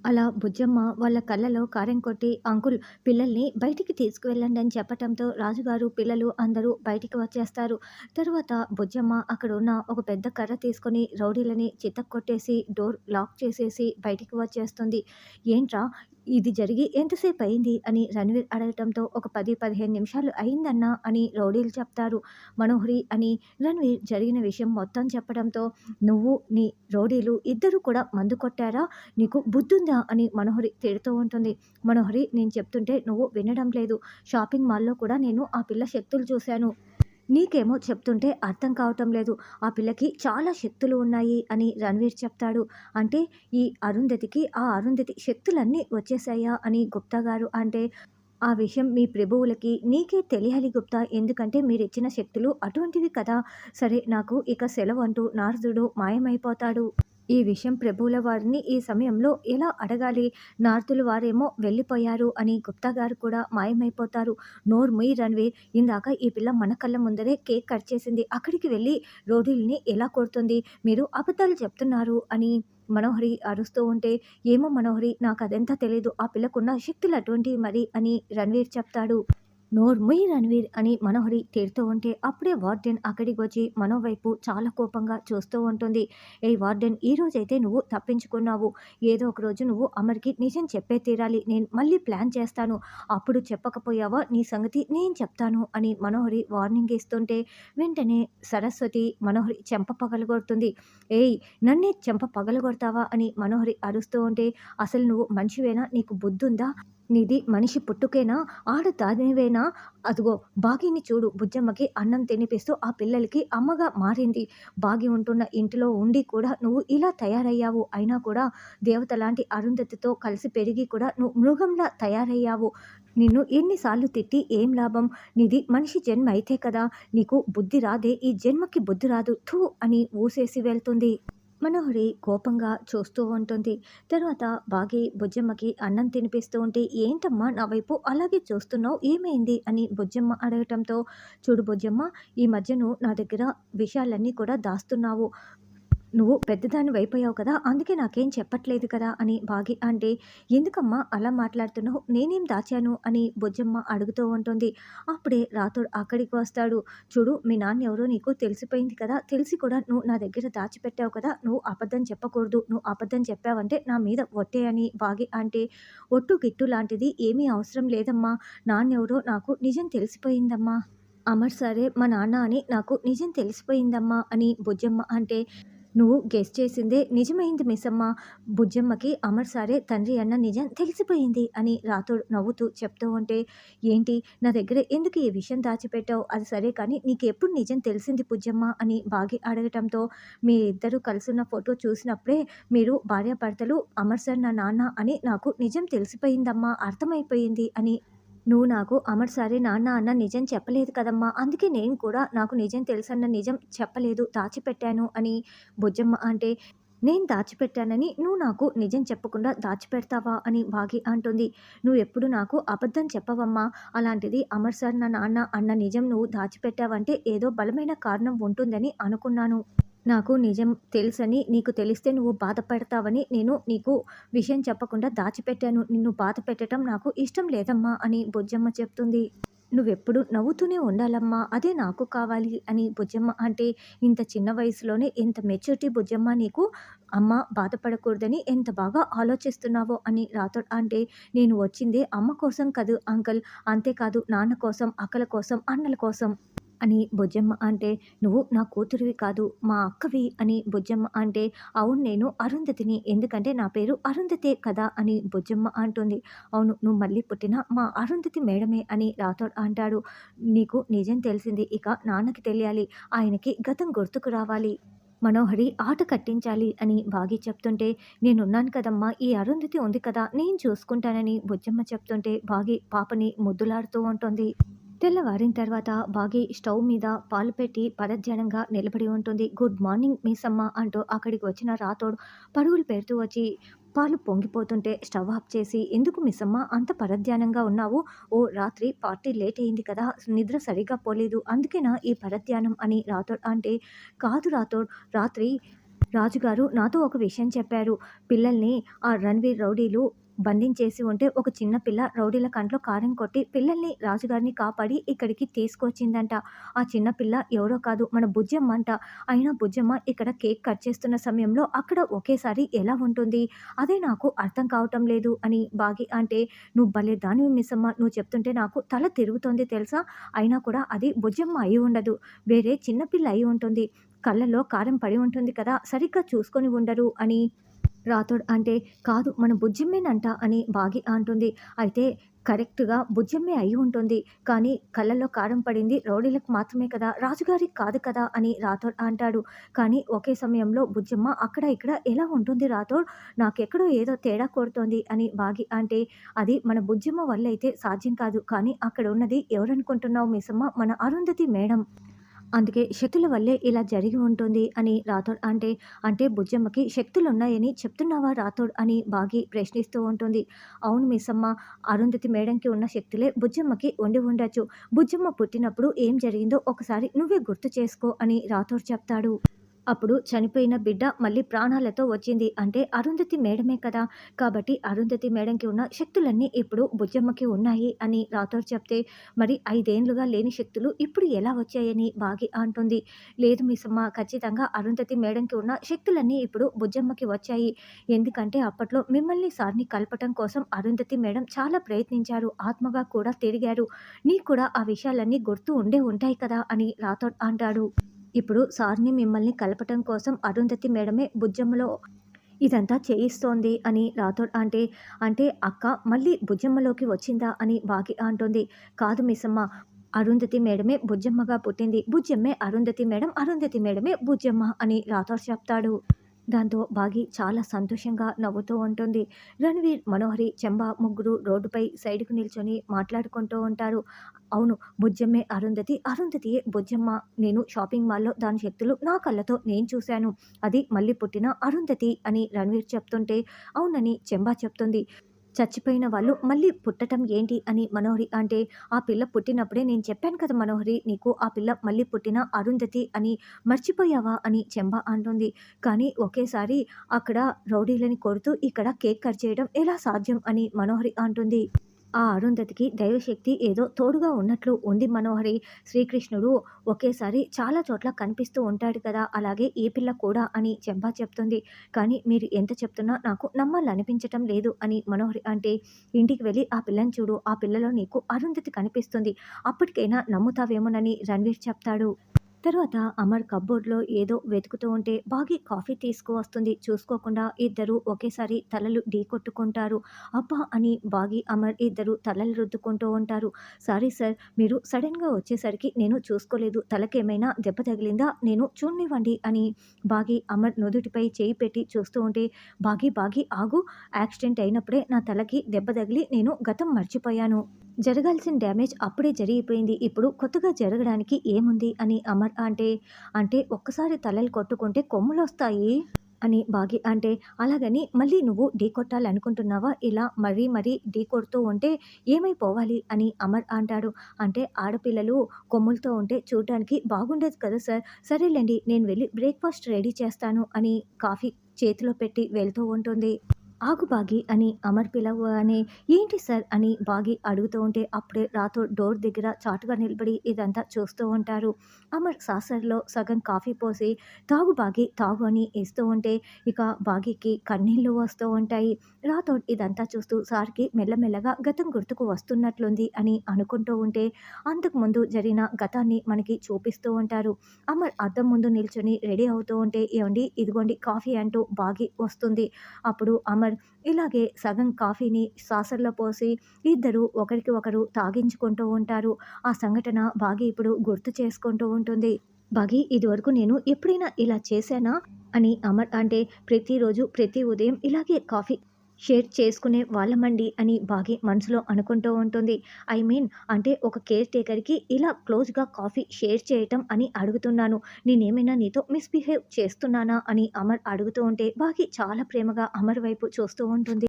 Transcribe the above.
అలా బుజ్జమ్మ వాళ్ళ కళ్ళలో కారం కొట్టి, "అంకుల్ పిల్లల్ని బయటికి తీసుకువెళ్ళండి" అని చెప్పటంతో రాజుగారు, పిల్లలు అందరూ బయటికి వచ్చేస్తారు. తరువాత బుజ్జమ్మ అక్కడున్న ఒక పెద్ద కర్ర తీసుకొని రౌడీలని చితక్కొట్టేసి, డోర్ లాక్ చేసేసి బయటికి వచ్చేస్తుంది. "ఏంట్రా ఇది జరిగి ఎంతసేపయింది?" అని రణ్వీర్ అడగటంతో, "ఒక 10, 15 నిమిషాలు అయిందన్నా" అని రౌడీలు చెప్తారు. మనోహరి అని రణ్వీర్ జరిగిన విషయం మొత్తం చెప్పడంతో, "నువ్వు, నీ రౌడీలు ఇద్దరూ కూడా మందు కొట్టారా? నీకు బుద్ధుందా?" అని మనోహరి తిడుతూ ఉంటుంది. "మనోహరి నేను చెప్తుంటే నువ్వు వినడం లేదు. షాపింగ్ మాల్‌లో కూడా నేను ఆ పిల్ల శక్తులు చూశాను. నీకేమో చెప్తుంటే అర్థం కావటం లేదు. ఆ పిల్లకి చాలా శక్తులు ఉన్నాయి" అని రణ్వీర్ చెప్తాడు. "అంటే ఈ అరుంధతికి ఆ అరుంధతి శక్తులన్నీ వచ్చేసాయా?" అని గుప్తా గారు అంటే, "ఆ విషయం మీ ప్రభువులకి నీకే తెలియాలి గుప్తా. ఎందుకంటే మీరిచ్చిన శక్తులు అటువంటివి కదా! సరే నాకు ఇక సెలవు" అంటూ నారదుడు మాయమైపోతాడు. ఈ విషయం ప్రభువుల వారిని ఈ సమయంలో ఎలా అడగాలి? నారదుల వారేమో వెళ్ళిపోయారు అని గుప్తా గారు కూడా మాయమైపోతారు. "నోరు ముయ్యి రణ్వీర్, ఇందాక ఈ పిల్ల మన కళ్ళ ముందరే కేక్ కట్ చేసింది. అక్కడికి వెళ్ళి రౌడీలని ఎలా కొడుతుంది? మీరు అబద్ధాలు చెప్తున్నారు" అని మనోహరి అరుస్తూ ఉంటే, "ఏమో మనోహరి నాకదంతా తెలీదు. ఆ పిల్లకున్న శక్తులు అటువంటివి మరి" అని రణ్వీర్ చెప్తాడు. "నోర్ముయ్ రణ్వీర్" అని మనోహరి తిడుతూ ఉంటే, అప్పుడే వార్డెన్ అక్కడికి వచ్చి మనో వైపు చాలా కోపంగా చూస్తూ ఉంటుంది. "ఏయ్ వార్డెన్, ఈరోజైతే నువ్వు తప్పించుకున్నావు. ఏదో ఒక రోజు నువ్వు అమర్‌కి నిజం చెప్పే తీరాలి. నేను మళ్ళీ ప్లాన్ చేస్తాను. అప్పుడు చెప్పకపోయావా నీ సంగతి నేను చెప్తాను" అని మనోహరి వార్నింగ్ ఇస్తుంటే, వెంటనే సరస్వతి మనోహరి చెంప పగలగొడుతుంది. "ఏయ్ నన్నే చెంప పగలగొడతావా" అని మనోహరి అరుస్తూ ఉంటే, "అసలు నువ్వు మనిషివేనా? నీకు బుద్ధుందా? నీది మనిషి పుట్టుకేనా? ఆడదానివేనా? అదిగో బాగిని చూడు, బుజ్జమ్మకి అన్నం తినిపిస్తూ ఆ పిల్లలకి అమ్మగా మారింది. బాగి ఉంటున్న ఇంటిలో ఉండి కూడా నువ్వు ఇలా తయారయ్యావు. అయినా కూడా దేవతలాంటి అరుంధతితో కలిసి పెరిగి కూడా నువ్వు మృగంలా తయారయ్యావు. నిన్ను ఎన్నిసార్లు తిట్టి ఏం లాభం? నీది మనిషి జన్మ అయితే కదా! నీకు బుద్ధి రాదే? ఈ జన్మకి బుద్ధి రాదు. థూ" అని ఊసేసి వెళ్తుంది. మనోహరి కోపంగా చూస్తూ ఉంటుంది. తర్వాత బాగి బుజ్జమ్మకి అన్నం తినిపిస్తూ ఉంటే, "ఏంటమ్మా నా వైపు అలాగే చూస్తున్నావు? ఏమైంది?" అని బుజ్జమ్మ అడగటంతో, "చూడు బుజ్జమ్మ, ఈ మధ్య నువ్వు నా దగ్గర విషయాలన్నీ కూడా దాస్తున్నావు. నువ్వు పెద్దదానివైపోయావు కదా! అందుకే నాకేం చెప్పట్లేదు కదా" అని బాగి అంటే, "ఎందుకమ్మా అలా మాట్లాడుతున్నావు? నేనేం దాచాను?" అని బుజ్జమ్మ అడుగుతూ ఉంటుంది. అప్పుడే రాథోడ్ అక్కడికి వస్తాడు. "చూడు మీ నాన్న ఎవరో నీకు తెలిసిపోయింది కదా! తెలిసి కూడా నువ్వు నా దగ్గర దాచిపెట్టావు కదా! నువ్వు అబద్ధం చెప్పకూడదు. నువ్వు అబద్ధం చెప్పావంటే నా మీద ఒట్టే" అని బాగి అంటే, "ఒట్టు గిట్టు లాంటిది ఏమీ అవసరం లేదమ్మా. నాన్నెవరో నాకు నిజం తెలిసిపోయిందమ్మా. అమర్ సారే మా నాన్న అని నాకు నిజం తెలిసిపోయిందమ్మా" అని బుజ్జమ్మ అంటే, "నువ్వు గెస్ చేసిందే నిజమైంది మిస్సమ్మ. బుజ్జమ్మకి అమర్ సారే తండ్రి అన్న నిజం తెలిసిపోయింది" అని రాథోడ్ నవ్వుతూ చెప్తూ ఉంటే, "ఏంటి నా దగ్గర ఎందుకు ఈ విషయం దాచిపెట్టావు? అది సరే కానీ నీకెప్పుడు నిజం తెలిసింది బుజ్జమ్మ" అని బాగి అడగటంతో, "మీరిద్దరూ కలిసున్న ఫోటో చూసినప్పుడే మీరు భార్యాభర్తలు, అమర్ సార్ నా నాన్న అని నాకు నిజం తెలిసిపోయిందమ్మా. అర్థమైపోయింది" అని, "నువ్వు నాకు అమర్ సారే నాన్న అన్న నిజం చెప్పలేదు కదమ్మా! అందుకే నేను కూడా నాకు నిజం తెలుసన్న నిజం చెప్పలేదు. దాచిపెట్టాను" అని బుజ్జమ్మ అంటే, "నేను దాచిపెట్టానని నువ్వు నాకు నిజం చెప్పకుండా దాచిపెడతావా?" అని బాగి అంటుంది. "నువ్వెప్పుడు నాకు అబద్ధం చెప్పవమ్మా. అలాంటిది అమర్ సార్ నా నాన్న అన్న నిజం నువ్వు దాచిపెట్టావంటే ఏదో బలమైన కారణం ఉంటుందని అనుకున్నాను. నాకు నిజం తెలుసని నీకు తెలిస్తే నువ్వు బాధపడతావని నేను నీకు విషయం చెప్పకుండా దాచిపెట్టాను. నిన్ను బాధ పెట్టటం నాకు ఇష్టం లేదమ్మా" అని బుజ్జమ్మ చెప్తుంది. "నువ్వెప్పుడు నవ్వుతూనే ఉండాలమ్మా. అదే నాకు కావాలి" అని బుజ్జమ్మ అంటే, "ఇంత చిన్న వయసులోనే ఎంత మెచ్యూరిటీ బుజ్జమ్మ నీకు. అమ్మ బాధపడకూడదని ఎంత బాగా ఆలోచిస్తున్నావో" అని రాథోడ్ అంటే, "నేను వచ్చిందే అమ్మ కోసం కదూ అంకల్. అంతేకాదు నాన్న కోసం, అక్కల కోసం, అన్నల కోసం" అని బుజ్జమ్మ అంటే, "నువ్వు నా కూతురివి కాదు, మా అక్కవి" అని బుజ్జమ్మ అంటే, "అవును నేను అరుంధతిని. ఎందుకంటే నా పేరు అరుంధతే కదా" అని బుజ్జమ్మ అంటుంది. "అవును నువ్వు మళ్ళీ పుట్టిన మా అరుంధతి మేడమే" అని రాథోడ్ అంటాడు. "నీకు నిజం తెలిసింది. ఇక నాన్నకి తెలియాలి. ఆయనకి గతం గుర్తుకు రావాలి. మనోహరి ఆట కట్టించాలి" అని బాగి చెప్తుంటే, "నేనున్నాను కదమ్మా! ఈ అరుంధతి ఉంది కదా! నేను చూసుకుంటానని" బుజ్జమ్మ చెప్తుంటే, బాగి పాపని ముద్దులాడుతూ ఉంటుంది. తెల్లవారిన తర్వాత బాగి స్టవ్ మీద పాలు పెట్టి పరధ్యానంగా నిలబడి ఉంటుంది. "గుడ్ మార్నింగ్ మిస్సమ్మ" అంటూ అక్కడికి వచ్చిన రాథోడ్ పరుగులు పెడుతూ వచ్చి పాలు పొంగిపోతుంటే స్టవ్ ఆఫ్ చేసి, "ఎందుకు మిస్సమ్మ అంత పరధ్యానంగా ఉన్నావు? ఓ రాత్రి పార్టీ లేట్ అయింది కదా! నిద్ర సరిగ్గా పోలేదు. అందుకేనా ఈ పరధ్యానం" అని రాథోడ్ అంటే, "కాదు రాథోడ్, రాత్రి రాజుగారు నాతో ఒక విషయం చెప్పారు. పిల్లల్ని ఆ రణ్వీర్ రౌడీలు బంధించేసి ఉంటే ఒక చిన్న పిల్ల రౌడీల కంట్లో కారం కొట్టి పిల్లల్ని రాజుగారిని కాపాడి ఇక్కడికి తీసుకొచ్చిందంట. ఆ చిన్న పిల్ల ఎవరో కాదు మన బుజ్జమ్మ అంట. అయినా బుజ్జమ్మ ఇక్కడ కేక్ కట్ చేస్తున్న సమయంలో అక్కడ ఒకేసారి ఎలా ఉంటుంది? అదే నాకు అర్థం కావటం లేదు అని బాగి అంటే, "నువ్వు భలే దానివి మిస్సమ్మ. నువ్వు చెప్తుంటే నాకు తల తిరుగుతోంది తెలుసా? అయినా కూడా అది బుజ్జమ్మ అయి ఉండదు. వేరే చిన్న పిల్ల అయి ఉంటుంది. కళ్ళలో కారం పడి ఉంటుంది కదా! సరిగ్గా చూసుకొని ఉండరు" అని రాథోడ్ అంటే, "కాదు మన బుజ్జమ్మేనంట" అని బాగి అంటుంది. అయితే కరెక్ట్‌గా బుజ్జమ్మే అయి ఉంటుంది. కానీ కళ్ళలో కారం పడింది రౌడీలకు మాత్రమే కదా! రాజుగారికి కాదు కదా! అని రాథోడ్ అంటాడు. కానీ ఒకే సమయంలో బుజ్జమ్మ అక్కడ ఇక్కడ ఎలా ఉంటుంది రాథోడ్? నాకెక్కడో ఏదో తేడా కొడుతోంది అని బాగి అంటే, "అది మన బుజ్జమ్మ వల్లైతే సాధ్యం కాదు. కానీ అక్కడ ఉన్నది ఎవరనుకుంటున్నావు మిస్సమ్మ? మన అరుంధతి మేడం. అందుకే శక్తుల వల్లే ఇలా జరిగి ఉంటుంది" అని రాథోడ్ అంటే, "అంటే బుజ్జమ్మకి శక్తులున్నాయని చెప్తున్నావా రాథోడ్" అని బాగి ప్రశ్నిస్తూ ఉంటుంది. "అవును మిస్సమ్మ. అరుంధతి మేడంకి ఉన్న శక్తులే బుజ్జమ్మకి ఉండి ఉండొచ్చు. బుజ్జమ్మ పుట్టినప్పుడు ఏం జరిగిందో ఒకసారి నువ్వే గుర్తు చేసుకో" అని రాథోడ్ చెప్తాడు. అప్పుడు చనిపోయిన బిడ్డ మళ్ళీ ప్రాణాలతో వచ్చింది. అంటే అరుంధతి మేడమే కదా! కాబట్టి అరుంధతి మేడంకి ఉన్న శక్తులన్నీ ఇప్పుడు బుజ్జమ్మకి ఉన్నాయి అని రాథోడ్ చెప్తే, మరి 5 ఏండ్లుగా లేని శక్తులు ఇప్పుడు ఎలా వచ్చాయని బాగి అంటుంది. లేదు మిస్సమ్మ, ఖచ్చితంగా అరుంధతి మేడంకి ఉన్న శక్తులన్నీ ఇప్పుడు బుజ్జమ్మకి వచ్చాయి. ఎందుకంటే అప్పట్లో మిమ్మల్ని సార్‌ని కలపటం కోసం అరుంధతి మేడం చాలా ప్రయత్నించారు. ఆత్మగా కూడా తిరిగారు. నీకు కూడా ఆ విషయాలన్నీ గుర్తు ఉండే ఉంటాయి కదా! అని రాథోడ్ అంటాడు. ఇప్పుడు సార్‌ని మిమ్మల్ని కలపటం కోసం అరుంధతి మేడమే బుజ్జమ్మలో ఇదంతా చేయిస్తోంది అని రాథోడ్ అంటే, "అంటే అక్క మళ్ళీ బుజ్జమ్మలోకి వచ్చిందా" అని బాగి అంటుంది. "కాదు మిస్సమ్మ. అరుంధతి మేడమే బుజ్జమ్మగా పుట్టింది. బుజ్జమ్మే అరుంధతి మేడం. అరుంధతి మేడమే బుజ్జమ్మ" అని రాథోడ్ చెప్తాడు. దాంతో బాగి చాలా సంతోషంగా నవ్వుతూ ఉంటుంది. రణ్వీర్, మనోహరి, చెంబా ముగ్గురు రోడ్డుపై సైడ్‌కి నిల్చొని మాట్లాడుకుంటూ ఉంటారు. "అవును. బుజ్జమ్మే అరుంధతి. అరుంధతియే బుజ్జమ్మ. నేను షాపింగ్ మాల్‌లో దాని శక్తులు నా కళ్ళతో నేను చూశాను. అది మళ్ళీ పుట్టిన అరుంధతి" అని రణ్వీర్ చెప్తుంటే, "అవునని" చెంబా చెప్తుంది. "చచ్చిపోయిన వాళ్ళు మళ్ళీ పుట్టటం ఏంటి" అని మనోహరి అంటే, "ఆ పిల్ల పుట్టినప్పుడే నేను చెప్పాను కదా మనోహరి నీకు ఆ పిల్ల మళ్ళీ పుట్టిన అరుంధతి అని. మర్చిపోయావా" అని చెంబా అంటుంది. "కానీ ఒకేసారి అక్కడ రౌడీలని కొడుతూ ఇక్కడ కేక్ కట్ చేయడం ఎలా సాధ్యం" అని మనోహరి అంటుంది. "ఆ అరుంధతికి దైవశక్తి ఏదో తోడుగా ఉన్నట్లు ఉంది మనోహరి. శ్రీకృష్ణుడు ఒకేసారి చాలా చోట్ల కనిపిస్తూ ఉంటాడు కదా! అలాగే ఈ పిల్ల కూడా" అని చెంబా చెప్తుంది. "కానీ మీరు ఎంత చెప్తున్నా నాకు నమ్మాలనిపించటం లేదు" అని మనోహరి అంటే, "ఇంటికి వెళ్ళి ఆ పిల్లని చూడు. ఆ పిల్లలో నీకు అరుంధతి కనిపిస్తుంది. అప్పటికైనా నమ్ముతావేమోనని" రణ్వీర్ చెప్తాడు. తర్వాత అమర్ కప్‌బోర్డ్‌లో ఏదో వెతుకుతూ ఉంటే బాగి కాఫీ తీసుకువస్తుంది. చూసుకోకుండా ఇద్దరూ ఒకేసారి తలలు ఢీకొట్టుకుంటారు. "అబ్బా!" అని బాగి, అమర్ ఇద్దరూ తలలు రుద్దుకుంటూ ఉంటారు. "Sorry sir. మీరు సడెన్‌గా వచ్చేసరికి నేను చూసుకోలేదు. తలకేమైనా దెబ్బ తగిలిందా? నేను చూడనివ్వండి" అని బాగి అమర్ నుదుటిపై చేయి పెట్టి చూస్తూ ఉంటే, "బాగి బాగి ఆగు. యాక్సిడెంట్ అయినప్పుడే నా తలకి దెబ్బ తగిలి నేను గతం మర్చిపోయాను. జరగాల్సిన డ్యామేజ్ అప్పుడే జరిగిపోయింది. ఇప్పుడు కొత్తగా జరగడానికి ఏముంది" అని అమర్ అంటే, "అంటే ఒక్కసారి తలలు కొట్టుకుంటే కొమ్ములొస్తాయి" అని బాగి అంటే, "అలాగని మళ్ళీ నువ్వు ఢీకొట్టాలనుకుంటున్నావా? ఇలా మరీ మరీ ఢీకొడుతూ ఉంటే ఏమైపోవాలి" అని అమర్ అంటాడు. "అంటే ఆడపిల్లలు కొమ్ములతో ఉంటే చూడ్డానికి బాగుండదు కదా సార్. సరేలెండి నేను వెళ్ళి బ్రేక్‌ఫాస్ట్ రెడీ చేస్తాను" అని కాఫీ చేతిలో పెట్టి వెళ్తూ ఉంటుంది. "ఆగు బాగి" అని అమర్ పిలవగానే, "ఏంటి సార్" అని బాగి అడుగుతూ ఉంటే అప్పుడే రాథోడ్ డోర్ దగ్గర చాటుగా నిలబడి ఇదంతా చూస్తూ ఉంటారు. అమర్ సాసర్‌లో సగం కాఫీ పోసి, "తాగు బాగి తాగు" అని ఇస్తూ ఉంటే ఇక బాగికి కన్నీళ్లు వస్తూ ఉంటాయి. రాథోడ్ ఇదంతా చూస్తూ సార్‌కి మెల్లమెల్లగా గతం గుర్తుకు వస్తున్నట్లుంది అని అనుకుంటూ ఉంటే అంతకుముందు జరిగిన గతాన్ని మనకి చూపిస్తూ ఉంటారు. అమర్ అద్దం ముందు నిల్చొని రెడీ అవుతూ ఉంటే, "ఏవండీ ఇదిగోండి కాఫీ" అంటూ బాగి వస్తుంది. అప్పుడు అమర్ ఇలాగే సగం కాఫీని సాసర్‌లో పోసి ఇద్దరూ ఒకరికి ఒకరు తాగించుకుంటూ ఉంటారు. ఆ సంఘటన బాగి ఇప్పుడు గుర్తు చేసుకుంటూ ఉంటుంది. "బాగి ఇదివరకు నేను ఎప్పుడైనా ఇలా చేశానా" అని అమర్ అంటే, "ప్రతిరోజు ప్రతి ఉదయం ఇలాగే కాఫీ షేర్ చేసుకునే వాళ్ళమండి" అని బాగి మనసులో అనుకుంటూ ఉంటుంది. ఐ మీన్ అంటే ఒక కేర్ టేకర్‌కి ఇలా క్లోజ్‌గా కాఫీ షేర్ చేయటం అని అడుగుతున్నాను. నేనేమైనా నీతో మిస్‌బిహేవ్ చేస్తున్నానా అని అమర్ అడుగుతూ ఉంటే బాగి చాలా ప్రేమగా అమర్ వైపు చూస్తూ ఉంటుంది.